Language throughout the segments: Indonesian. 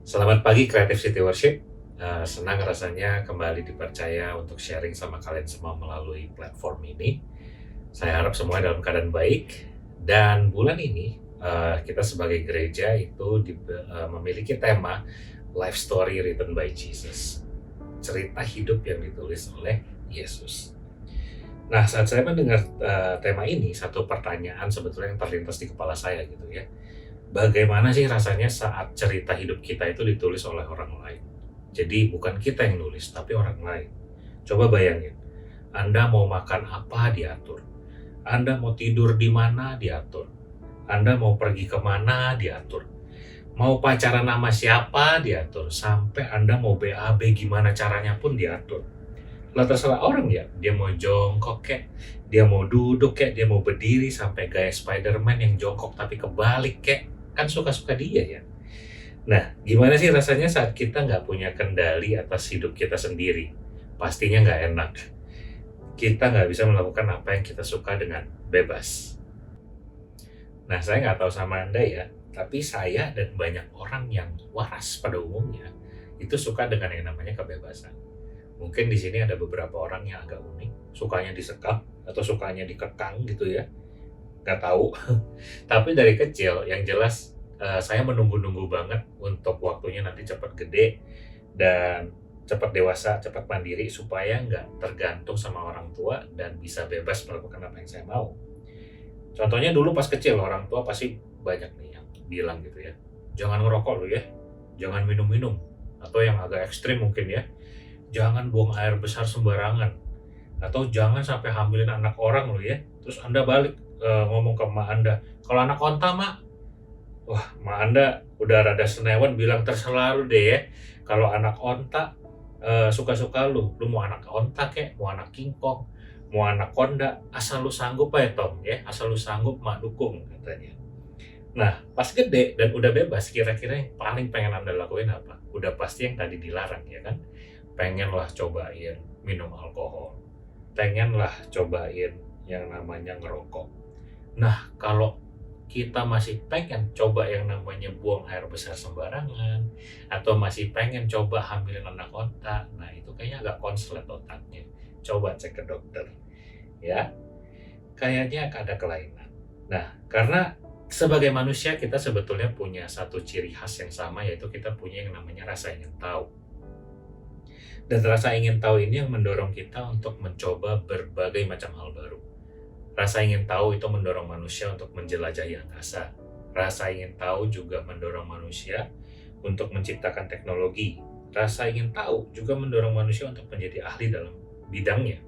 Selamat pagi Creative City Worship. Senang rasanya kembali dipercaya untuk sharing sama kalian semua melalui platform ini. Saya harap semua dalam keadaan baik. Dan bulan ini kita sebagai gereja itu memiliki tema Life Story Written by Jesus. Cerita hidup yang ditulis oleh Yesus. Nah, saat saya mendengar tema ini, satu pertanyaan sebetulnya yang terlintas di kepala saya gitu ya. Bagaimana sih rasanya saat cerita hidup kita itu ditulis oleh orang lain? Jadi bukan kita yang nulis, tapi orang lain. Coba bayangin, Anda mau makan apa diatur, Anda mau tidur di mana diatur, Anda mau pergi kemana diatur, mau pacaran sama siapa diatur, sampai Anda mau BAB gimana caranya pun diatur. Lah terserah orang ya, dia mau jongkok kek, dia mau duduk kek, dia mau berdiri sampai gaya Spider-Man yang jongkok tapi kebalik kek, kan suka-suka dia ya. Nah, gimana sih rasanya saat kita nggak punya kendali atas hidup kita sendiri? Pastinya nggak enak. Kita nggak bisa melakukan apa yang kita suka dengan bebas. Nah, saya nggak tahu sama Anda ya, tapi saya dan banyak orang yang waras pada umumnya itu suka dengan yang namanya kebebasan. Mungkin di sini ada beberapa orang yang agak unik, sukanya disekap atau sukanya dikekang gitu ya, nggak tahu. Tapi dari kecil yang jelas saya menunggu-nunggu banget untuk waktunya nanti cepat gede dan cepat dewasa, cepat mandiri supaya nggak tergantung sama orang tua dan bisa bebas melakukan apa yang saya mau. Contohnya dulu pas kecil orang tua pasti banyak nih yang bilang gitu ya, "Jangan ngerokok lu ya, jangan minum-minum," atau yang agak ekstrim mungkin ya, "Jangan buang air besar sembarangan," atau "Jangan sampai hamilin anak orang lu ya." Terus Anda balik, ngomong ke emak Anda, "Kalau anak onta Mak," wah emak Anda udah rada senewan bilang, "Terserah lu deh ya, kalau anak onta, suka-suka lu. Lu mau anak onta kek, mau anak kingkong, mau anak konda, asal lu sanggup aja Tom ya, asal lu sanggup mak dukung," katanya. Nah, pas gede dan udah bebas, kira-kira yang paling pengen Anda lakuin apa? Udah pasti yang tadi dilarang ya kan? Pengenlah cobain minum alkohol, pengenlah cobain yang namanya ngerokok. Nah, kalau kita masih pengen coba yang namanya buang air besar sembarangan, atau masih pengen coba hamilin anak onta, nah itu kayaknya agak konslet otaknya. Coba cek ke dokter, ya. Kayaknya ada kelainan. Nah, karena sebagai manusia kita sebetulnya punya satu ciri khas yang sama, yaitu kita punya yang namanya rasa ingin tahu. Dan rasa ingin tahu ini yang mendorong kita untuk mencoba berbagai macam hal baru. Rasa ingin tahu itu mendorong manusia untuk menjelajahi angkasa. Rasa ingin tahu juga mendorong manusia untuk menciptakan teknologi. Rasa ingin tahu juga mendorong manusia untuk menjadi ahli dalam bidangnya.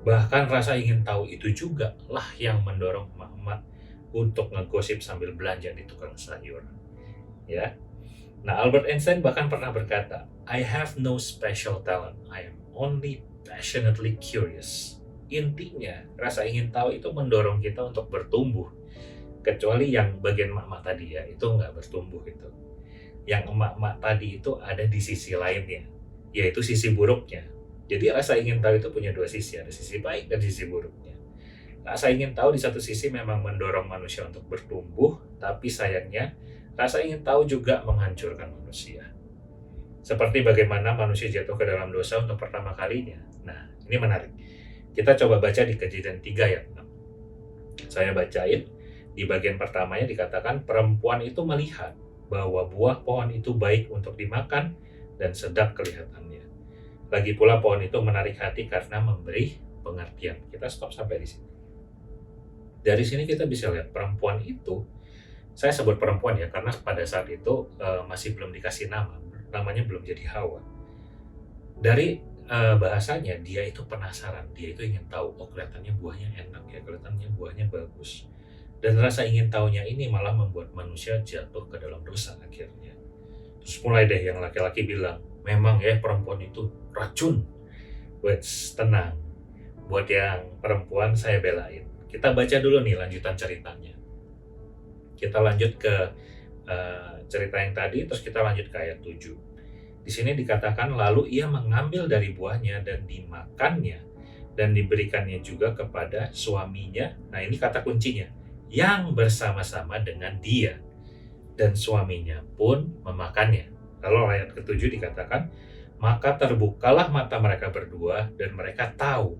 Bahkan rasa ingin tahu itu juga lah yang mendorong emak-emak untuk ngegosip sambil belanja di tukang sayur. Ya. Nah, Albert Einstein bahkan pernah berkata, "I have no special talent, I am only passionately curious." Intinya, rasa ingin tahu itu mendorong kita untuk bertumbuh. Kecuali yang bagian emak-emak tadi ya, itu nggak bertumbuh itu. Yang emak-emak tadi itu ada di sisi lainnya, yaitu sisi buruknya. Jadi rasa ingin tahu itu punya dua sisi, ada sisi baik dan sisi buruknya. Rasa ingin tahu di satu sisi memang mendorong manusia untuk bertumbuh, tapi sayangnya rasa ingin tahu juga menghancurkan manusia. Seperti bagaimana manusia jatuh ke dalam dosa untuk pertama kalinya. Nah, ini menarik. Kita coba baca di Kejadian 3 ayat 6. Saya bacain, di bagian pertamanya dikatakan, perempuan itu melihat bahwa buah pohon itu baik untuk dimakan dan sedap kelihatannya. Lagi pula pohon itu menarik hati karena memberi pengertian. Kita stop sampai di sini. Dari sini kita bisa lihat perempuan itu, saya sebut perempuan ya, karena pada saat itu masih belum dikasih nama, namanya belum jadi Hawa. Dari bahasanya, dia itu penasaran, dia itu ingin tahu, oh kelihatannya buahnya enak ya, kelihatannya buahnya bagus. Dan rasa ingin tahunya ini malah membuat manusia jatuh ke dalam dosa akhirnya. Terus mulai deh yang laki-laki bilang, memang ya perempuan itu racun. Wait, tenang. Buat yang perempuan saya belain. Kita baca dulu nih lanjutan ceritanya. Kita lanjut ke cerita yang tadi, terus kita lanjut ke ayat 7. Di sini dikatakan, lalu ia mengambil dari buahnya dan dimakannya, dan diberikannya juga kepada suaminya. Nah ini kata kuncinya, yang bersama-sama dengan dia. Dan suaminya pun memakannya. Lalu ayat ke-7 dikatakan, maka terbukalah mata mereka berdua dan mereka tahu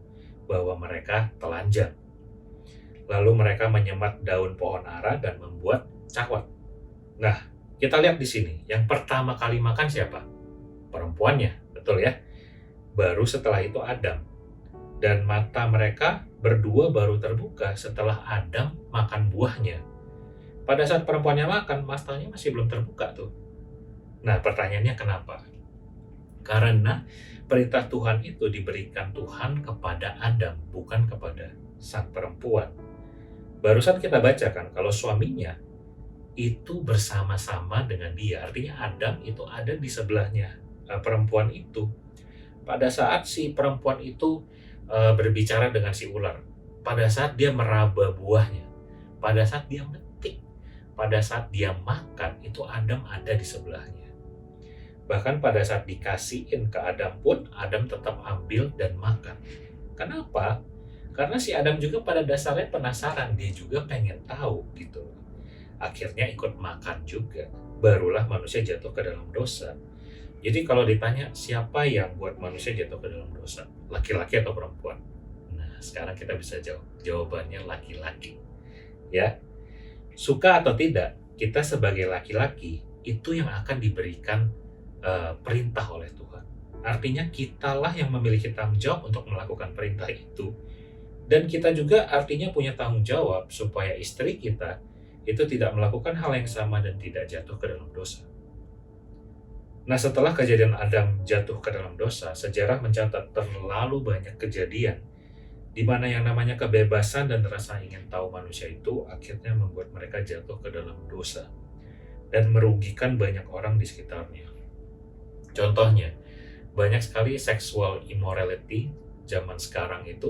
bahwa mereka telanjang. Lalu mereka menyemat daun pohon ara dan membuat cawat. Nah, kita lihat di sini, yang pertama kali makan siapa? Perempuannya, betul ya? Baru setelah itu Adam. Dan mata mereka berdua baru terbuka setelah Adam makan buahnya. Pada saat perempuannya makan, matanya masih belum terbuka tuh. Nah, pertanyaannya kenapa? Karena perintah Tuhan itu diberikan Tuhan kepada Adam, bukan kepada sang perempuan. Barusan kita bacakan kalau suaminya itu bersama-sama dengan dia. Artinya Adam itu ada di sebelahnya perempuan itu. Pada saat si perempuan itu berbicara dengan si ular, pada saat dia meraba buahnya, pada saat dia metik, pada saat dia makan, itu Adam ada di sebelahnya. Bahkan pada saat dikasihin ke Adam pun, Adam tetap ambil dan makan. Kenapa? Karena si Adam juga pada dasarnya penasaran, dia juga pengen tahu gitu. Akhirnya ikut makan juga, barulah manusia jatuh ke dalam dosa. Jadi kalau ditanya siapa yang buat manusia jatuh ke dalam dosa, laki-laki atau perempuan? Nah, sekarang kita bisa jawab. Jawabannya laki-laki. Ya, suka atau tidak, kita sebagai laki-laki itu yang akan diberikan perintah oleh Tuhan. Artinya kitalah yang memiliki tanggung jawab untuk melakukan perintah itu. Dan kita juga artinya punya tanggung jawab supaya istri kita itu tidak melakukan hal yang sama dan tidak jatuh ke dalam dosa. Nah, setelah kejadian Adam jatuh ke dalam dosa, sejarah mencatat terlalu banyak kejadian di mana yang namanya kebebasan dan rasa ingin tahu manusia itu akhirnya membuat mereka jatuh ke dalam dosa dan merugikan banyak orang di sekitarnya. Contohnya, banyak sekali sexual immorality zaman sekarang itu,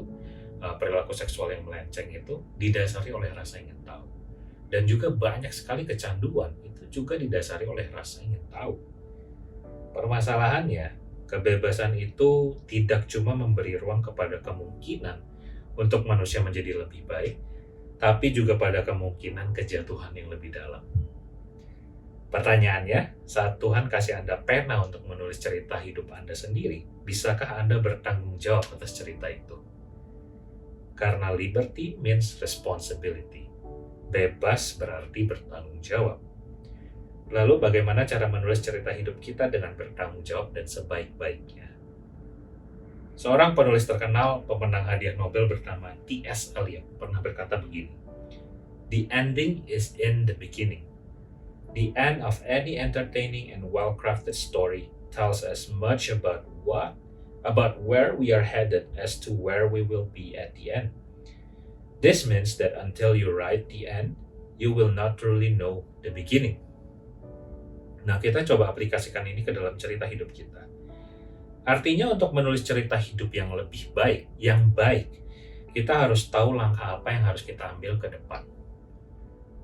perilaku seksual yang melenceng itu didasari oleh rasa ingin tahu. Dan juga banyak sekali kecanduan itu juga didasari oleh rasa ingin tahu. Permasalahannya, kebebasan itu tidak cuma memberi ruang kepada kemungkinan untuk manusia menjadi lebih baik, tapi juga pada kemungkinan kejatuhan yang lebih dalam. Pertanyaannya, saat Tuhan kasih Anda pena untuk menulis cerita hidup Anda sendiri, bisakah Anda bertanggung jawab atas cerita itu? Karena liberty means responsibility. Bebas berarti bertanggung jawab. Lalu bagaimana cara menulis cerita hidup kita dengan bertanggung jawab dan sebaik-baiknya? Seorang penulis terkenal, pemenang hadiah Nobel bernama T.S. Eliot pernah berkata begini, "The ending is in the beginning. The end of any entertaining and well-crafted story tells as much about where we are headed as to where we will be at the end. This means that until you write the end, you will not truly know the beginning." Nah, kita coba aplikasikan ini ke dalam cerita hidup kita. Artinya untuk menulis cerita hidup yang lebih baik, yang baik, kita harus tahu langkah apa yang harus kita ambil ke depan.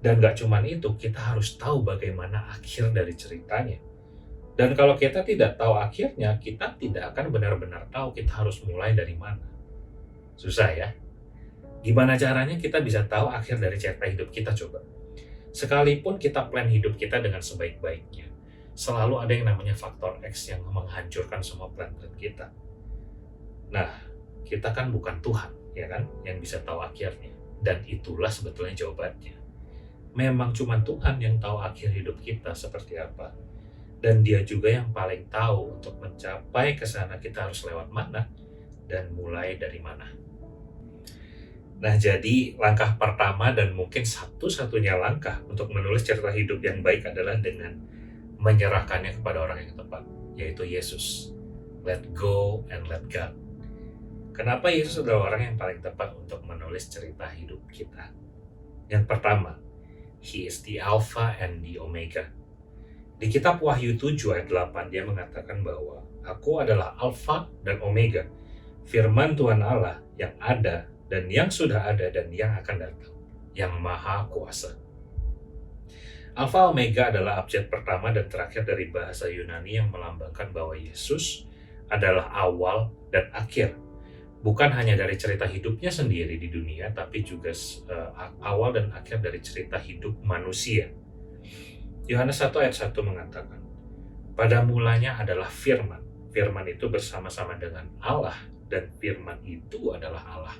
Dan gak cuma itu, kita harus tahu bagaimana akhir dari ceritanya. Dan kalau kita tidak tahu akhirnya, kita tidak akan benar-benar tahu kita harus mulai dari mana. Susah ya? Gimana caranya kita bisa tahu akhir dari cerita hidup kita coba? Sekalipun kita plan hidup kita dengan sebaik-baiknya, selalu ada yang namanya faktor X yang menghancurkan semua plan-plan kita. Nah, kita kan bukan Tuhan, ya kan, yang bisa tahu akhirnya. Dan itulah sebetulnya jawabannya. Memang cuma Tuhan yang tahu akhir hidup kita seperti apa. Dan Dia juga yang paling tahu untuk mencapai ke sana kita harus lewat mana dan mulai dari mana. Nah, jadi langkah pertama dan mungkin satu-satunya langkah untuk menulis cerita hidup yang baik adalah dengan menyerahkannya kepada orang yang tepat, yaitu Yesus. Let go and let God. Kenapa Yesus adalah orang yang paling tepat untuk menulis cerita hidup kita? Yang pertama, He is the Alpha and the Omega. Di kitab Wahyu 7 ayat 8, dia mengatakan bahwa Aku adalah Alpha dan Omega, firman Tuhan Allah yang ada dan yang sudah ada dan yang akan datang, yang maha kuasa. Alpha Omega adalah abjad pertama dan terakhir dari bahasa Yunani yang melambangkan bahwa Yesus adalah awal dan akhir. Bukan hanya dari cerita hidupnya sendiri di dunia, tapi juga awal dan akhir dari cerita hidup manusia. Yohanes 1 ayat 1 mengatakan, Pada mulanya adalah firman. Firman itu bersama-sama dengan Allah, dan firman itu adalah Allah.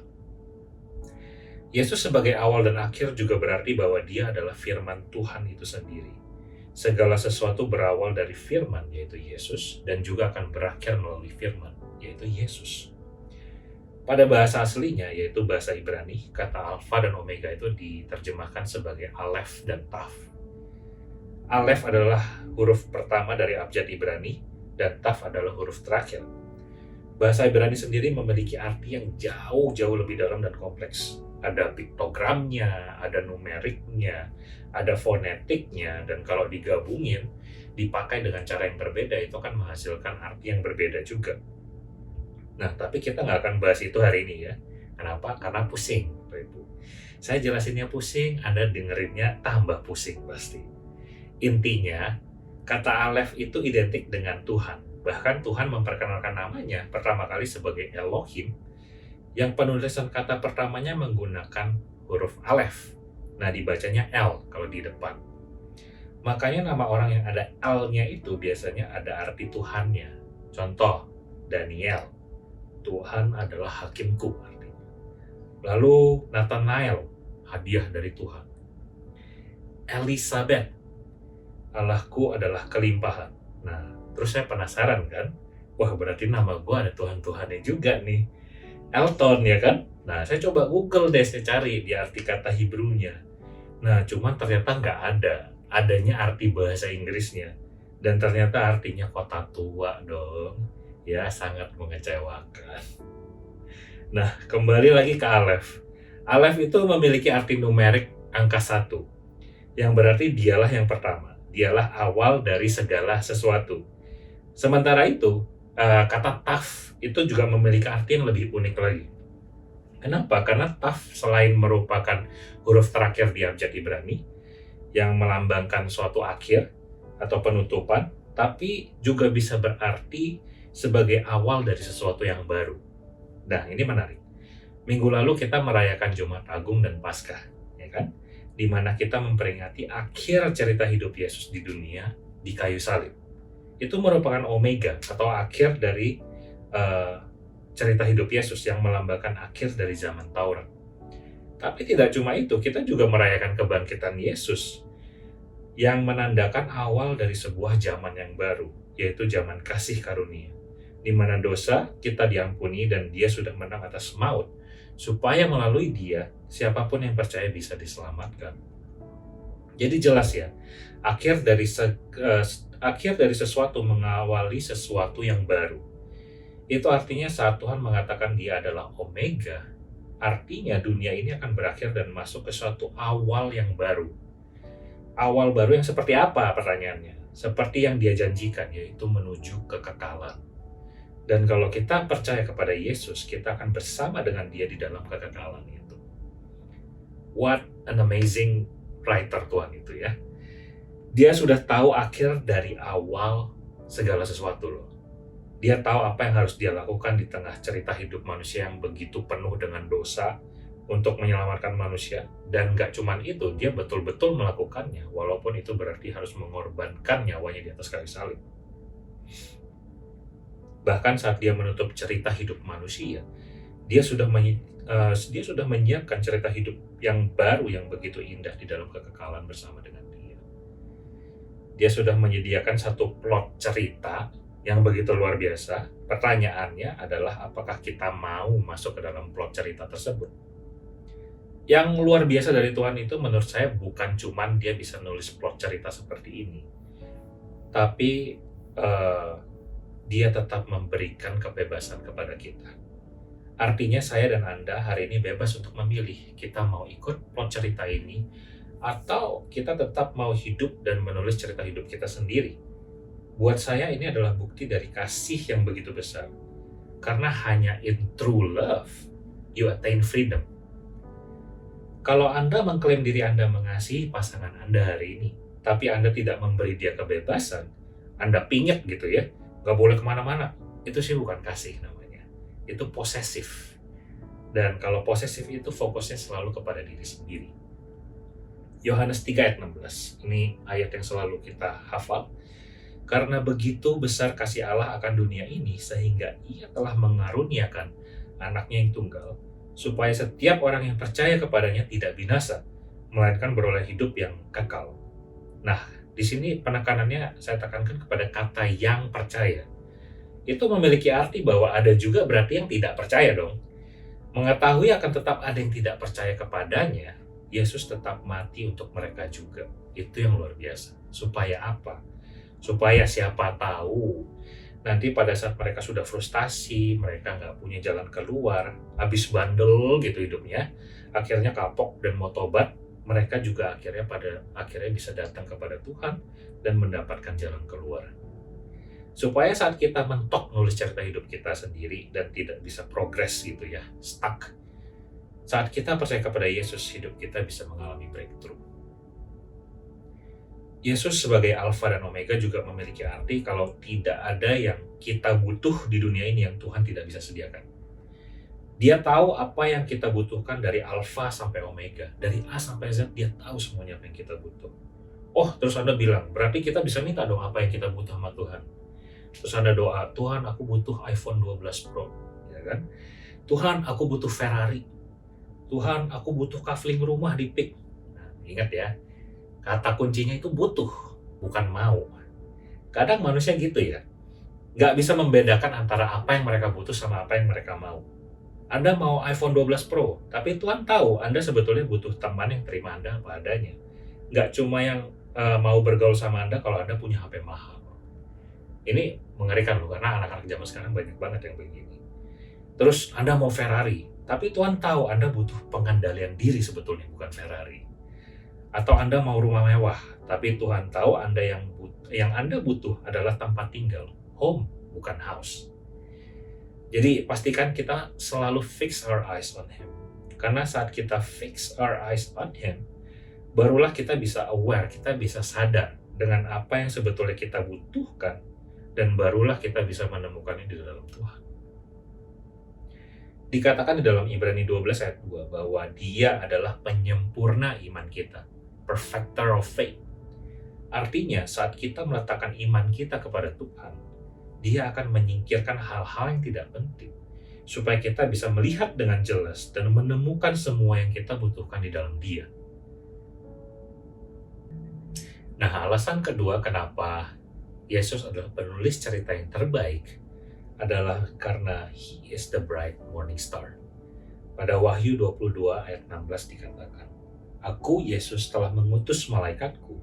Yesus sebagai awal dan akhir juga berarti bahwa dia adalah firman Tuhan itu sendiri. Segala sesuatu berawal dari firman, yaitu Yesus, dan juga akan berakhir melalui firman, yaitu Yesus. Pada bahasa aslinya, yaitu bahasa Ibrani, kata Alfa dan Omega itu diterjemahkan sebagai Aleph dan Taf. Aleph adalah huruf pertama dari abjad Ibrani, dan Taf adalah huruf terakhir. Bahasa Ibrani sendiri memiliki arti yang jauh-jauh lebih dalam dan kompleks. Ada piktogramnya, ada numeriknya, ada fonetiknya, dan kalau digabungin, dipakai dengan cara yang berbeda, itu akan menghasilkan arti yang berbeda juga. Nah, tapi kita nggak akan bahas itu hari ini ya. Kenapa? Karena pusing, Bapak Ibu. Saya jelasinnya pusing, Anda dengerinnya tambah pusing pasti. Intinya, kata Aleph itu identik dengan Tuhan. Bahkan Tuhan memperkenalkan namanya pertama kali sebagai Elohim, yang penulisan kata pertamanya menggunakan huruf Aleph. Nah, dibacanya L kalau di depan. Makanya nama orang yang ada L-nya itu biasanya ada arti Tuhannya. Contoh, Daniel. Tuhan adalah hakimku artinya. Lalu Nathanael, hadiah dari Tuhan. Elizabeth, Allahku adalah kelimpahan. Nah, terus saya penasaran kan? Wah, berarti nama gue ada Tuhan-Tuhannya juga nih. Elton ya kan? Nah, saya coba Google deh, saya cari di arti kata Hebrew-nya. Nah, cuman ternyata nggak ada. Adanya arti bahasa Inggrisnya. Dan ternyata artinya kota tua dong. Ya, sangat mengecewakan. Nah, kembali lagi ke Aleph. Aleph itu memiliki arti numerik angka 1. Yang berarti dialah yang pertama. Dialah awal dari segala sesuatu. Sementara itu, kata Taf itu juga memiliki arti yang lebih unik lagi. Kenapa? Karena Taf selain merupakan huruf terakhir di abjad Ibrani yang melambangkan suatu akhir atau penutupan, tapi juga bisa berarti sebagai awal dari sesuatu yang baru. Nah, ini menarik. Minggu lalu kita merayakan Jumat Agung dan Paskah, ya kan? Di mana kita memperingati akhir cerita hidup Yesus di dunia di kayu salib. Itu merupakan omega atau akhir dari cerita hidup Yesus yang melambangkan akhir dari zaman Taurat. Tapi tidak cuma itu, kita juga merayakan kebangkitan Yesus yang menandakan awal dari sebuah zaman yang baru, yaitu zaman kasih karunia, di mana dosa kita diampuni dan dia sudah menang atas maut, supaya melalui dia, siapapun yang percaya bisa diselamatkan. Jadi jelas ya, akhir dari sesuatu mengawali sesuatu yang baru. Itu artinya saat Tuhan mengatakan dia adalah Omega, artinya dunia ini akan berakhir dan masuk ke suatu awal yang baru. Awal baru yang seperti apa pertanyaannya? Seperti yang dia janjikan, yaitu menuju kekekalan. Dan kalau kita percaya kepada Yesus, kita akan bersama dengan dia di dalam kekekalan itu. What an amazing writer Tuhan itu ya. Dia sudah tahu akhir dari awal segala sesuatu loh. Dia tahu apa yang harus dia lakukan di tengah cerita hidup manusia yang begitu penuh dengan dosa untuk menyelamatkan manusia. Dan gak cuman itu, dia betul-betul melakukannya, walaupun itu berarti harus mengorbankan nyawanya di atas kayu salib. Bahkan saat dia menutup cerita hidup manusia, dia sudah menyiapkan cerita hidup yang baru yang begitu indah di dalam kekekalan bersama dengan dia. Dia sudah menyediakan satu plot cerita yang begitu luar biasa. Pertanyaannya adalah apakah kita mau masuk ke dalam plot cerita tersebut. Yang luar biasa dari Tuhan itu menurut saya bukan cuman dia bisa nulis plot cerita seperti ini, tapi dia tetap memberikan kebebasan kepada kita. Artinya saya dan Anda hari ini bebas untuk memilih kita mau ikut plot cerita ini atau kita tetap mau hidup dan menulis cerita hidup kita sendiri. Buat saya ini adalah bukti dari kasih yang begitu besar. Karena hanya in true love you attain freedom. Kalau Anda mengklaim diri Anda mengasihi pasangan Anda hari ini, tapi Anda tidak memberi dia kebebasan, Anda pingit gitu ya, gak boleh kemana-mana, itu sih bukan kasih namanya. Itu posesif. Dan kalau posesif itu fokusnya selalu kepada diri sendiri. Yohanes 3 ayat 16, ini ayat yang selalu kita hafal. Karena begitu besar kasih Allah akan dunia ini, sehingga Ia telah mengaruniakan anaknya yang tunggal, supaya setiap orang yang percaya kepadanya tidak binasa, melainkan beroleh hidup yang kekal. Nah, di sini penekanannya saya tekankan kepada kata yang percaya. Itu memiliki arti bahwa ada juga berarti yang tidak percaya dong. Mengetahui akan tetap ada yang tidak percaya kepadanya, Yesus tetap mati untuk mereka juga. Itu yang luar biasa. Supaya apa? Supaya siapa tahu nanti pada saat mereka sudah frustasi, mereka nggak punya jalan keluar, habis bandel gitu hidupnya, akhirnya kapok dan mau tobat, mereka juga akhirnya bisa datang kepada Tuhan dan mendapatkan jalan keluar. Supaya saat kita mentok nulis cerita hidup kita sendiri dan tidak bisa progres gitu ya, stuck. Saat kita percaya kepada Yesus, hidup kita bisa mengalami breakthrough. Yesus sebagai Alfa dan Omega juga memiliki arti kalau tidak ada yang kita butuh di dunia ini yang Tuhan tidak bisa sediakan. Dia tahu apa yang kita butuhkan dari Alfa sampai Omega. Dari A sampai Z, dia tahu semuanya apa yang kita butuh. Oh, terus Anda bilang, berarti kita bisa minta dong apa yang kita butuh sama Tuhan. Terus Anda doa, Tuhan aku butuh iPhone 12 Pro. Ya kan? Tuhan aku butuh Ferrari. Tuhan aku butuh kafling rumah di PIK. Nah, ingat ya, kata kuncinya itu butuh, bukan mau. Kadang manusia gitu ya, nggak bisa membedakan antara apa yang mereka butuh sama apa yang mereka mau. Anda mau iPhone 12 Pro, tapi Tuhan tahu Anda sebetulnya butuh teman yang terima Anda apa adanya. Nggak cuma yang mau bergaul sama Anda kalau Anda punya HP mahal. Ini mengerikan loh, karena anak-anak zaman sekarang banyak banget yang begini. Terus Anda mau Ferrari, tapi Tuhan tahu Anda butuh pengendalian diri sebetulnya, bukan Ferrari. Atau Anda mau rumah mewah, tapi Tuhan tahu Anda yang Anda butuh adalah tempat tinggal, home, bukan house. Jadi pastikan kita selalu fix our eyes on Him. Karena saat kita fix our eyes on Him, barulah kita bisa aware, kita bisa sadar dengan apa yang sebetulnya kita butuhkan, dan barulah kita bisa menemukannya di dalam Tuhan. Dikatakan di dalam Ibrani 12 ayat 2 bahwa Dia adalah penyempurna iman kita, perfecter of faith. Artinya saat kita meletakkan iman kita kepada Tuhan, Dia akan menyingkirkan hal-hal yang tidak penting, supaya kita bisa melihat dengan jelas dan menemukan semua yang kita butuhkan di dalam Dia. Nah, alasan kedua kenapa Yesus adalah penulis cerita yang terbaik adalah karena He is the bright morning star. Pada Wahyu 22 ayat 16 dikatakan, Aku, Yesus, telah mengutus malaikatku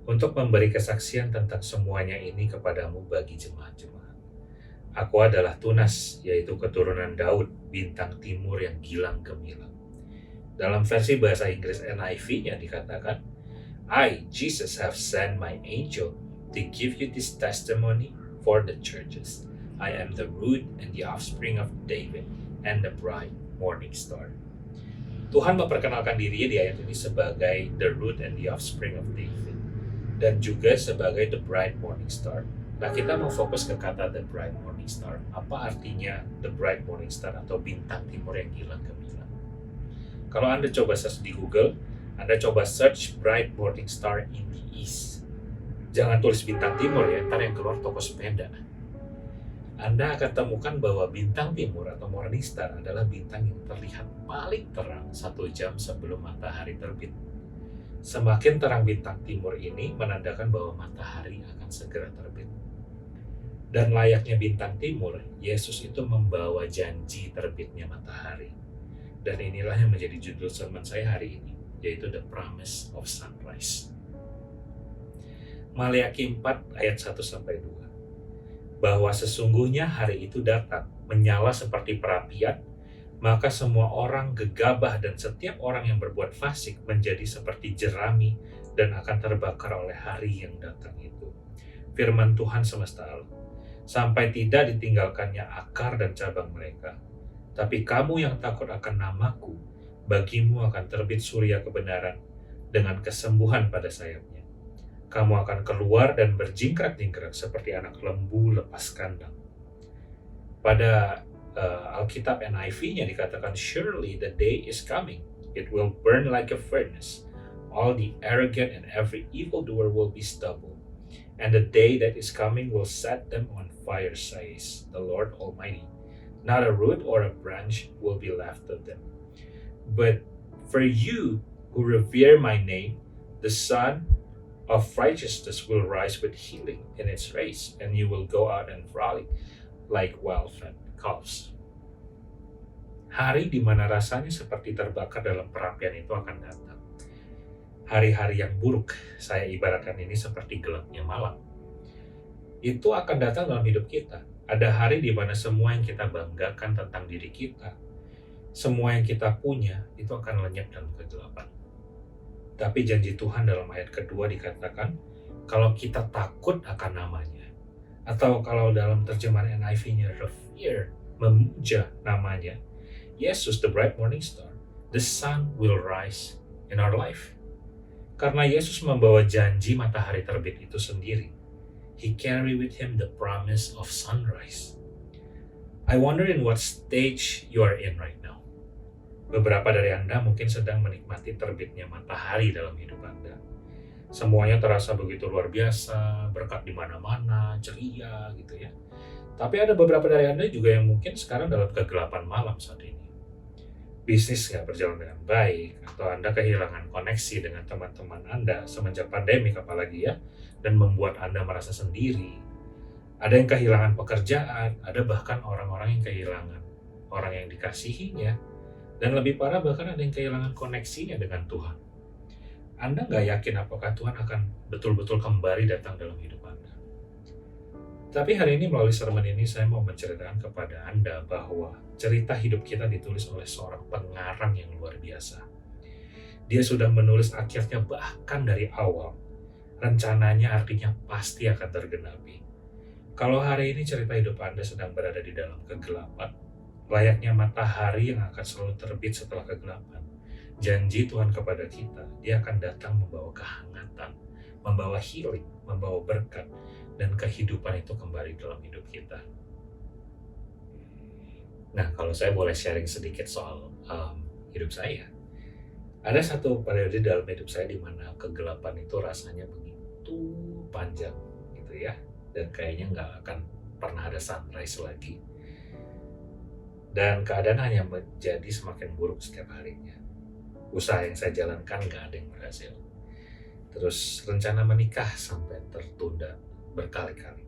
untuk memberi kesaksian tentang semuanya ini kepadamu bagi jemaat-jemaat. Aku adalah Tunas, yaitu keturunan Daud, bintang timur yang gilang gemilang. Dalam versi bahasa Inggris NIV-nya dikatakan, I, Jesus, have sent my angel to give you this testimony for the churches. I am the root and the offspring of David and the bright morning star. Tuhan memperkenalkan dirinya di ayat ini sebagai the root and the offspring of David, dan juga sebagai the bright morning star. Nah, kita mau fokus ke kata the bright morning star. Apa artinya the bright morning star atau bintang timur yang gilang gemilang? Kalau Anda coba search di Google, Anda coba search bright morning star in the east. Jangan tulis bintang timur ya, ntar yang keluar toko sepeda. Anda akan temukan bahwa bintang timur atau morning star adalah bintang yang terlihat paling terang 1 jam sebelum matahari terbit. Semakin terang bintang timur ini menandakan bahwa matahari akan segera terbit. Dan layaknya bintang timur, Yesus itu membawa janji terbitnya matahari. Dan inilah yang menjadi judul sermon saya hari ini, yaitu The Promise of Sunrise. Maleakhi 4 ayat 1-2. Bahwa sesungguhnya hari itu datang, menyala seperti perapian, maka semua orang gegabah dan setiap orang yang berbuat fasik menjadi seperti jerami dan akan terbakar oleh hari yang datang itu. Firman Tuhan semesta alam. Sampai tidak ditinggalkannya akar dan cabang mereka. Tapi kamu yang takut akan namaku, bagimu akan terbit surya kebenaran dengan kesembuhan pada sayapnya. Kamu akan keluar dan berjingkrak-jingkrak seperti anak lembu lepas kandang. Pada Alkitab NIV-nya dikatakan, Surely the day is coming. It will burn like a furnace. All the arrogant and every evildoer will be stubble. And the day that is coming will set them on fire, says the Lord Almighty. Not a root or a branch will be left of them. But for you who revere my name, the Son of righteousness will rise with healing in its race, and you will go out and frolic like well-fed calves. Hari di mana rasanya seperti terbakar dalam perapian itu akan datang. Hari-hari yang buruk, saya ibaratkan ini seperti gelapnya malam. Itu akan datang dalam hidup kita. Ada hari di mana semua yang kita banggakan tentang diri kita, semua yang kita punya, itu akan lenyap dalam kegelapan. Tapi janji Tuhan dalam ayat kedua dikatakan, kalau kita takut akan namanya, atau kalau dalam terjemahan NIV-nya revere, memuja namanya, Yesus, the bright morning star, the sun will rise in our life. Karena Yesus membawa janji matahari terbit itu sendiri. He carry with him the promise of sunrise. I wonder in what stage you are in right now. Beberapa dari Anda mungkin sedang menikmati terbitnya matahari dalam hidup Anda. Semuanya terasa begitu luar biasa, berkat di mana-mana, ceria gitu ya. Tapi ada beberapa dari Anda juga yang mungkin sekarang dalam kegelapan malam saat ini. Bisnis nggak berjalan dengan baik, atau Anda kehilangan koneksi dengan teman-teman Anda semenjak pandemi apalagi ya, dan membuat Anda merasa sendiri. Ada yang kehilangan pekerjaan, ada bahkan orang-orang yang kehilangan orang yang dikasihinya, dan lebih parah bahkan ada yang kehilangan koneksinya dengan Tuhan. Anda nggak yakin apakah Tuhan akan betul-betul kembali datang dalam hidup Anda. Tapi hari ini melalui sermon ini saya mau menceritakan kepada Anda bahwa cerita hidup kita ditulis oleh seorang pengarang yang luar biasa. Dia sudah menulis akhirnya bahkan dari awal. Rencananya artinya pasti akan tergenapi. Kalau hari ini cerita hidup Anda sedang berada di dalam kegelapan, layaknya matahari yang akan selalu terbit setelah kegelapan, janji Tuhan kepada kita, Dia akan datang membawa kehangatan, membawa healing, membawa berkat, dan kehidupan itu kembali dalam hidup kita. Nah, kalau saya boleh sharing sedikit soal hidup saya. Ada satu periode dalam hidup saya di mana kegelapan itu rasanya begitu panjang gitu ya. Dan kayaknya nggak akan pernah ada sunrise lagi. Dan keadaan hanya menjadi semakin buruk setiap harinya. Usaha yang saya jalankan nggak ada yang berhasil. Terus rencana menikah sampai tertunda berkali-kali.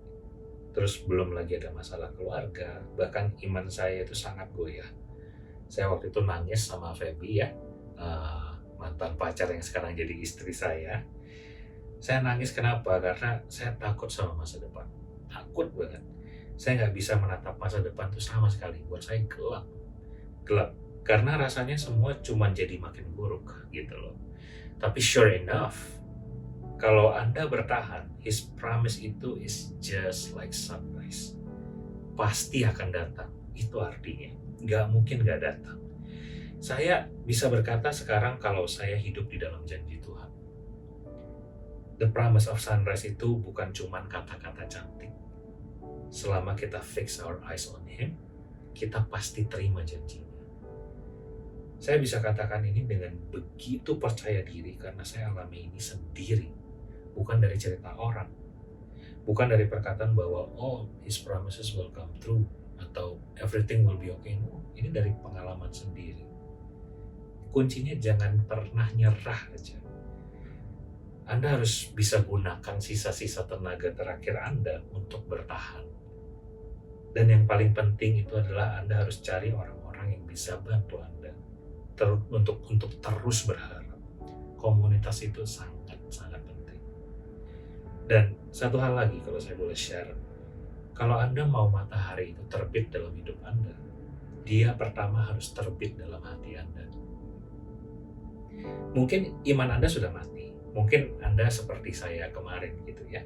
Terus belum lagi ada masalah keluarga, bahkan iman saya itu sangat goyah. Saya waktu itu nangis sama Feby ya, mantan pacar yang sekarang jadi istri saya. Saya nangis kenapa? Karena saya takut sama masa depan. Takut banget. Saya nggak bisa menatap masa depan itu sama sekali. Buat saya gelap. Gelap. Karena rasanya semua cuma jadi makin buruk gitu loh. Tapi sure enough, kalau Anda bertahan, His promise itu is just like sunrise. Pasti akan datang. Itu artinya. Nggak mungkin nggak datang. Saya bisa berkata sekarang kalau saya hidup di dalam janji Tuhan. The promise of sunrise itu bukan cuma kata-kata cantik. Selama kita fix our eyes on Him, kita pasti terima janjinya. Saya bisa katakan ini dengan begitu percaya diri karena saya alami ini sendiri. Bukan dari cerita orang. Bukan dari perkataan bahwa, oh, His promises will come true. Atau everything will be okay. No, ini dari pengalaman sendiri. Kuncinya jangan pernah nyerah aja. Anda harus bisa gunakan sisa-sisa tenaga terakhir Anda untuk bertahan. Dan yang paling penting itu adalah Anda harus cari orang-orang yang bisa bantu Anda. Untuk terus berharap. Komunitas itu sangat-sangat penting. Dan satu hal lagi kalau saya boleh share, kalau Anda mau matahari itu terbit dalam hidup Anda, dia pertama harus terbit dalam hati Anda. Mungkin iman Anda sudah mati, mungkin Anda seperti saya kemarin gitu ya,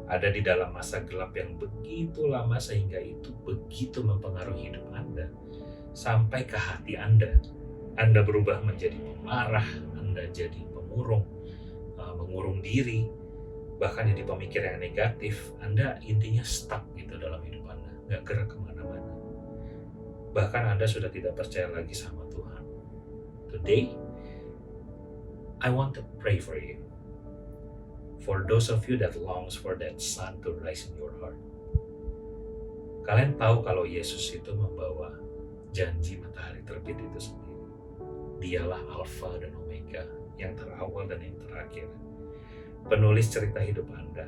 ada di dalam masa gelap yang begitu lama sehingga itu begitu mempengaruhi hidup Anda, sampai ke hati Anda. Anda berubah menjadi pemarah, Anda jadi pemurung, mengurung diri, bahkan jadi pemikir yang negatif. Anda intinya stuck gitu dalam hidup Anda, nggak gerak kemana-mana. Bahkan Anda sudah tidak percaya lagi sama Tuhan. Today, I want to pray for you. for those of you that longs for that sun to rise in your heart. Kalian tahu kalau Yesus itu membawa janji matahari terbit itu sendiri. Dialah Alfa dan Omega, yang terawal dan yang terakhir. Penulis cerita hidup Anda.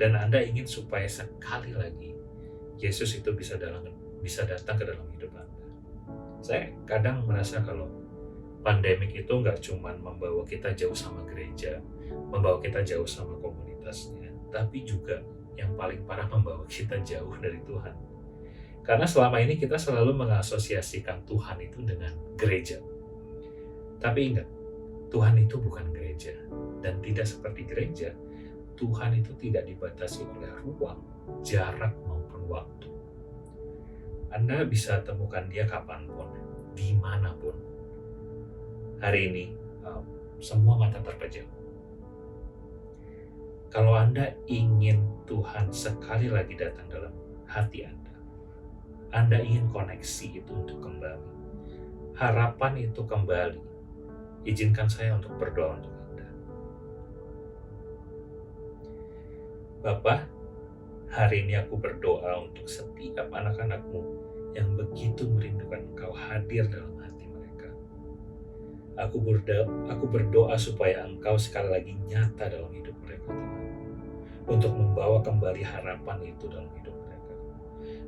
Dan Anda ingin supaya sekali lagi Yesus itu bisa datang ke dalam hidup Anda. Saya kadang merasa kalau pandemik itu nggak cuma membawa kita jauh sama gereja, membawa kita jauh sama komunitasnya, tapi juga yang paling parah membawa kita jauh dari Tuhan. Karena selama ini kita selalu mengasosiasikan Tuhan itu dengan gereja. Tapi ingat, Tuhan itu bukan gereja. Dan tidak seperti gereja, Tuhan itu tidak dibatasi oleh ruang, jarak, maupun waktu. Anda bisa temukan dia kapanpun, dimanapun. Hari ini, semua mata terpejam. Kalau Anda ingin Tuhan sekali lagi datang dalam hati Anda ingin koneksi itu untuk kembali, harapan itu kembali, izinkan saya untuk berdoa untuk Anda. Bapa, hari ini aku berdoa untuk setiap anak-anak-Mu yang begitu merindukan Engkau hadir dalam hati mereka. Aku berdoa supaya Engkau sekali lagi nyata dalam hidup mereka, Tuhan. Untuk membawa kembali harapan itu dalam hidup mereka.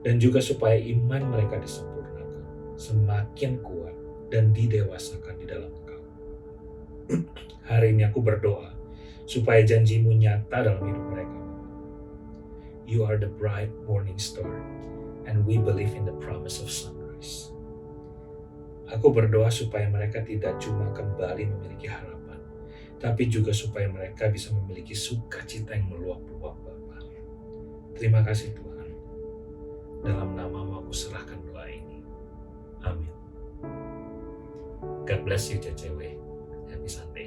Dan juga supaya iman mereka disempurnakan, semakin kuat dan didewasakan di dalam Engkau. Hari ini aku berdoa supaya janji-Mu nyata dalam hidup mereka. You are the bright morning star, and we believe in the promise of sunrise. Aku berdoa supaya mereka tidak cuma kembali memiliki harapan, tapi juga supaya mereka bisa memiliki sukacita yang meluap-luap, Bapa. Terima kasih Tuhan. Dalam nama-Mu aku serahkan doa ini. Amin. God bless you, JCW. Happy Sunday.